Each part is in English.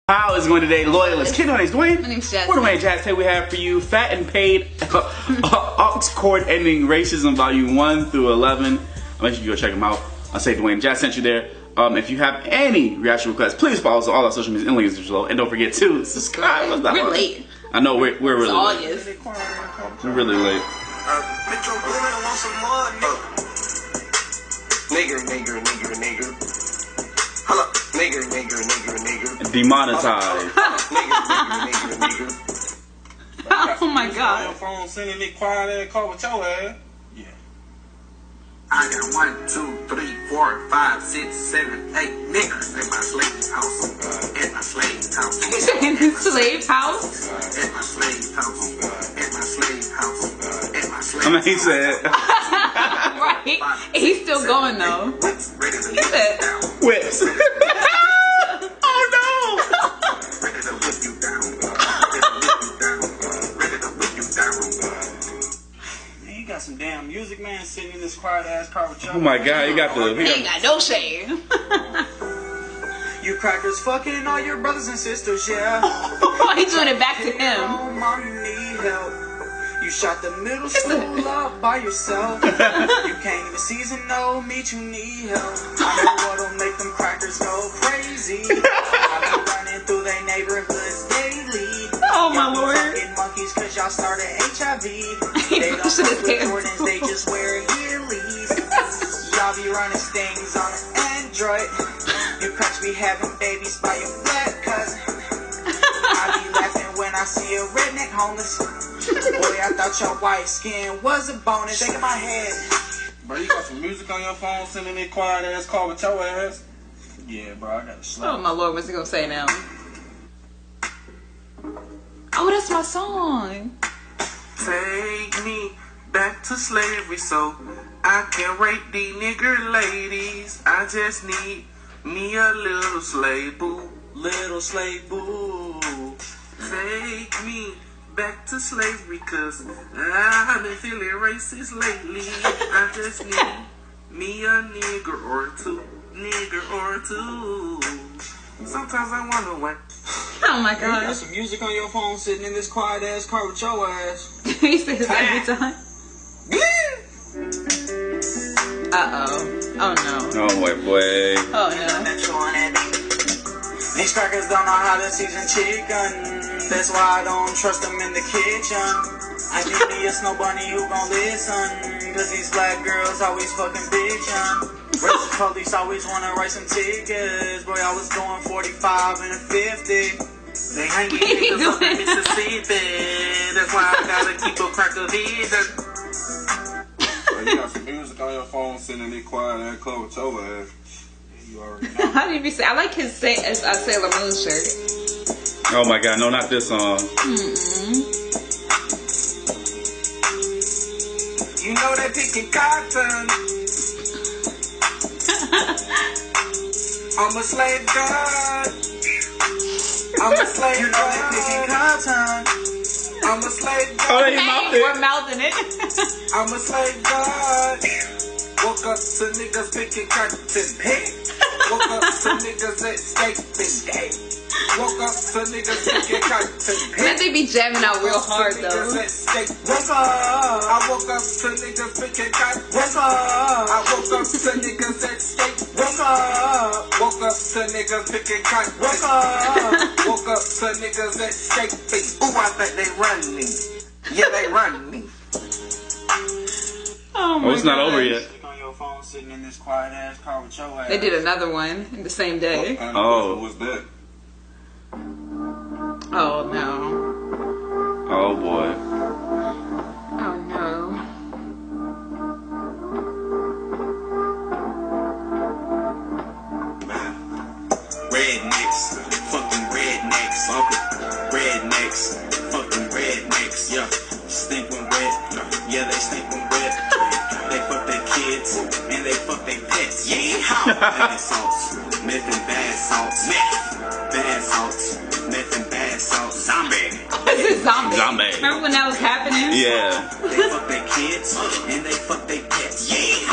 How is going today, loyalists? Kid, my name's Dwayne. My name's Jazz. We're Dwayne Jazz. Today we have for you Fat and Paid Aux Cord Ending Racism Volume 1 through 11. Make sure you go check them out. I'll say Dwayne Jazz sent you there. If you have any reaction requests, please follow us on all our social media and links below. And don't forget to subscribe. We're late. I know we're really late. August. We're really late. Nigger. Hold up. Nigger. Demonetized. Nigger. Oh my god. Your phone sending me quiet ass call with your ass. Yeah. I got 1, 2, 3, 4, 5, 6, 7, 8 niggas at my slave house. At my slave house. In the slave house? At my slave house. At my slave house. At my slave house. I mean, he said. Right. He's still going though. He said. Whips. Oh no! Ready to whip you down. Ready to whip you down. Ready to whip you down. Man, you got some damn music, man, sitting in this quiet ass car with your Oh my god, he got the. He ain't got no shade. You crackers fucking all your brothers and sisters, yeah. He's doing it back to him. Oh, mom, you need help. You shot the middle school up by yourself. You can't even season no meat, you need help. I know what'll make them crackers go crazy. I've been running through their neighborhoods daily. Oh my Y'all lord. fucking monkeys cause y'all started HIV. He They don't pushed his fuck with hands. Jordans, they just wear Heelys. Y'all be running stings on an Android. You cracks be having babies by your black cousin. I be laughing when I see a redneck homeless. Boy, I thought your white skin was a bonus. Shake my head. Bro, you got some music on your phone sending me quiet ass call with your ass. Yeah, bro, I gotta Oh slap. my lord, what's he gonna say now? Oh, that's my song. Take me back to slavery so I can rape these nigger ladies. I just need me a little slave boo. Little slave boo. Take me back to slavery cause I've been feeling racist lately. I just need me a nigger or two. Sometimes I wonder why. Oh my You got god. some music on your phone sitting in this quiet ass car with your ass. He says every time. Uh-oh. Oh no. Oh boy. Oh no. These crackers don't know how to season chicken. That's why I don't trust them in the kitchen. I need me a snow bunny who gon' listen. Cause these black girls always fucking bitchin'. Racist police always wanna write some tickets. Boy, I was going 45 and a 50. They hanging niggas up in Mississippi. That's why I gotta keep a cracker hidden. Bro, you got some music on your phone sending me quiet ass call with your ass. Yeah, you already know. How did he say? I like his Sailor Moon shirt. Oh my god, no, not this song. You know they picking cotton. I'm a slave god. I'm a slave You know they picking god. cotton. I'm a slave Oh, god. they Hey, mouthed we're it. mouthing it. I'm a slave god. Woke up to niggas picking cotton. Woke up to niggas escaping. Woke up to niggas picking cotton. But they be jamming out real hard though. What's up? I woke up to niggas picking cotton. What's up? I woke up to niggas escape. What's up? Woke up to niggas picking cotton. What's up? Woke up to niggas escaping. Ooh, I think they run me. Yeah, they run me. Oh my Oh, it's not over gosh. yet. Music on your phone sitting in this quiet ass car with your ass. They did another one in the same day. Oh. What was that? Oh no. Oh boy. Oh no. Rednecks, fucking rednecks, fucking rednecks, yeah. Stink when wet, yeah, they stink when wet. They fuck their kids and they fuck their pets, yeah. Bad salts, meth and bad salts, bad salts, meth and bad salts, zombie. This is zombie. Zombie. Remember when that was happening? Yeah. They fuck their kids and they fuck their pets, yeah.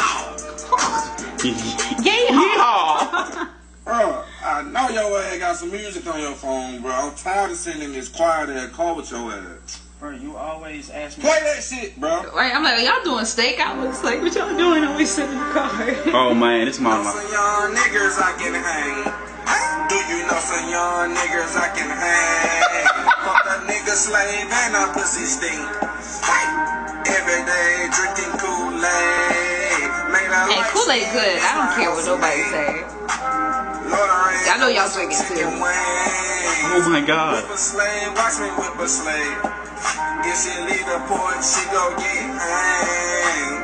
Yay! Yeehaw! I know your ass got some music on your phone, bro. I'm tired of sitting in this quiet ass car with your ass. Bro, you always ask me. Play that shit, bro. Right, I'm like, y'all doing stakeouts? Like, what y'all doing? Always sitting in the car. Oh man, this is my Some young niggas I can hang. Do you know some young niggas I can hang? Fuck a nigga slave and a pussy stink. Every day drinking Kool-Aid. Hey, Kool-Aid good. I don't care what nobody say. I know y'all drinking too. Oh my God. Whip a slave, watch me whip a slave. If she leave the porch, she go get hanged.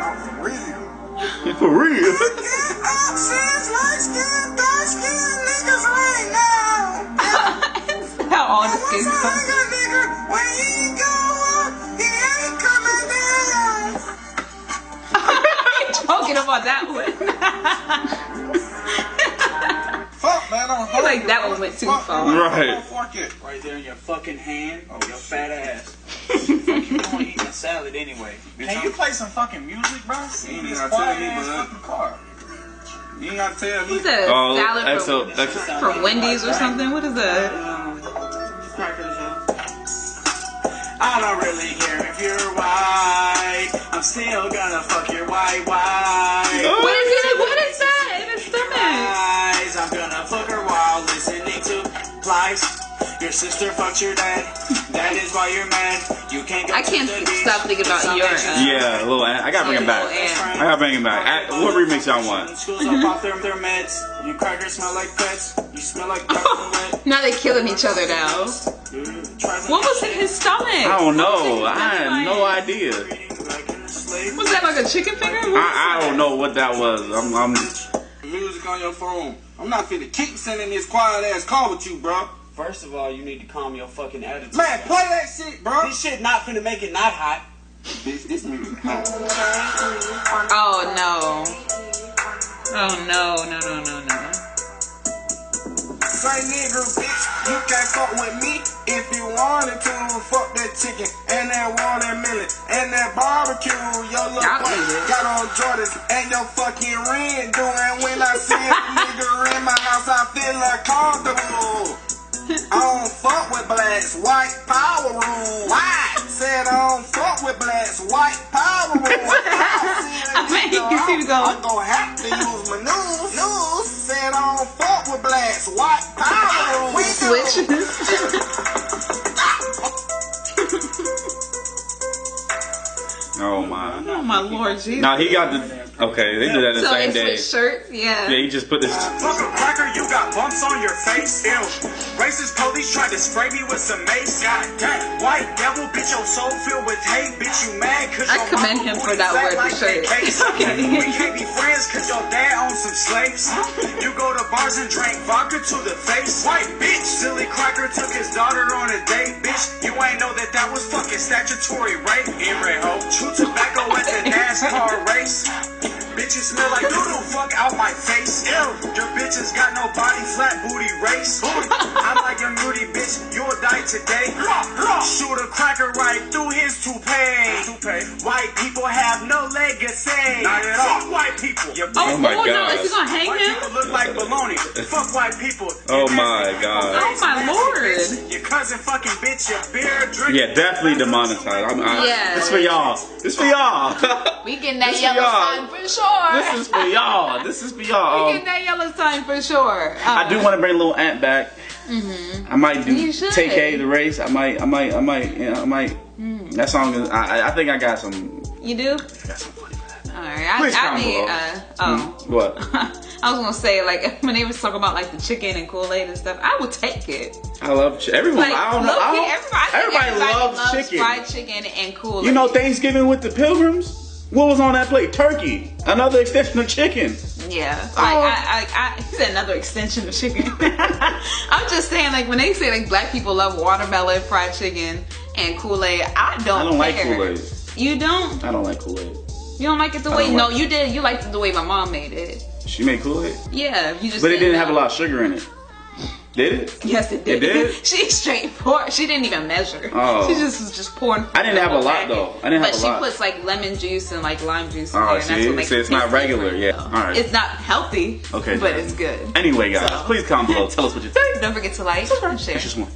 For real. Options, light skin, dark skin, niggas right now. How all this Once is I hang a nigga, when he go up, he ain't coming down. talking about that one. Fuck, man, I'm I like that one went too far. Right. Fuck it. Right there in your fucking hand. Oh, your shit. fat ass. Fuck you doing eating a salad anyway? Can you play some fucking music, bro? You ain't This gotta tell quiet me, ass bud. fucking car. You ain't gotta tell me. What's that? Oh, Salad XO. from Wendy's or something? What is that? I don't really care if you're white. I'm still gonna fuck your white wife. What is it? What is that in his stomach? Guys, I'm gonna fuck her while listening to Plies. Your sister fucked your dad. That is why you're mad. You can't go I can't to the beach. stop thinking about your. Yeah, a little. I gotta bring him back. I gotta bring him back. What remix y'all want? Schools up off their meds. You crackers smell like pets. You smell like chocolate. Now they killing each other now. What was in his stomach? I don't know. What was I it? have no idea. Was that like a chicken finger? I don't know what that was. I'm Music on your phone. I'm not finna keep sending this quiet ass call with you, bro. First of all, you need to calm your fucking attitude. Man, down. play that shit, bro. This shit not finna make it not hot. Bitch, this music hot. Oh no. Oh no. Say nigga, bitch, you can't fuck with me if you wanted to. Fuck that chicken and that watermelon and that barbecue. Your little Y'all boy eat it. got on Jordans and your fucking rent doing. When I see a nigga in my house, I feel uncomfortable. I don't fuck with blacks, white power rule. Why? Said I don't fuck with blacks, white power rule. I mean, you can see me going. I'm gonna have to use my news. Said I don't fuck with blacks, white power rule. We Switch. Oh my. Oh my Lord Jesus. Now he got the. Okay, they did that the So same they day. switched shirts? Yeah. Yeah, he just put this. Fuck a cracker, you got bumps on your face. Ew. Racist police tried to spray me with some mace. God damn. White devil, bitch, your soul filled with hate. Bitch, you mad cause I your commend mama him for booty that fat word, like for sure. that case. We can't be friends cause your dad owns some slaves. You go to bars and drink vodka to the face. White bitch, silly cracker took his daughter on a date. Bitch, you ain't know that that was fucking statutory rape. Ho. Chew tobacco at the NASCAR race. Bitches smell like doodle, fuck out my face. Ew, your bitches got no body, flat booty race. I'm like a moody bitch, you'll die today. Shoot a cracker right through his toupee. White people have no legacy. Not at all. Fuck white people. Your Oh, my no, God. is he gonna hang white him? people look like baloney. Fuck white people. Oh my God. Oh my Lord. Your cousin fucking bitch, your beer drink. Yeah, definitely demonetized. Yeah. This for y'all. This for y'all. We getting that This for yellow y'all. sign for sure. This is for y'all. This is for y'all. We getting that yellow sign for sure. I do want to bring Lil Ant back. I might do You should. Take A the race. I might. That song is. I think I got some. You do? Got some funny for that. All right. Please I comment mean, below. What? I was gonna say, like, when they was talking about like the chicken and Kool-Aid and stuff, I would take it. I love everyone. Like, I don't know. low-key, I don't, everybody loves chicken. fried chicken and Kool-Aid. You know, Thanksgiving with the Pilgrims. What was on that plate? Turkey. Another extension of chicken. Yeah. Like, Oh. I said another extension of chicken. I'm just saying, like, when they say like black people love watermelon, fried chicken, and Kool-Aid, I don't like care. Kool-Aid. You don't? I don't like Kool-Aid. You don't like it the I way? don't No, like you did. You liked it the way my mom made it. She made Kool-Aid, Yeah, you just. but it didn't know. have a lot of sugar in it. Did it? Yes, it did. It did? She straight poured. She didn't even measure. Oh. She just was just pouring. I didn't have a lot though. I didn't have a lot. But she puts like lemon juice and like lime juice in Oh, there. And that's what makes see, it's not taste regular. different. Yeah. All right. It's not healthy. Okay. But it's good. Anyway, guys, So- please comment below. Tell us what you think. Don't forget to like and share. It's just one.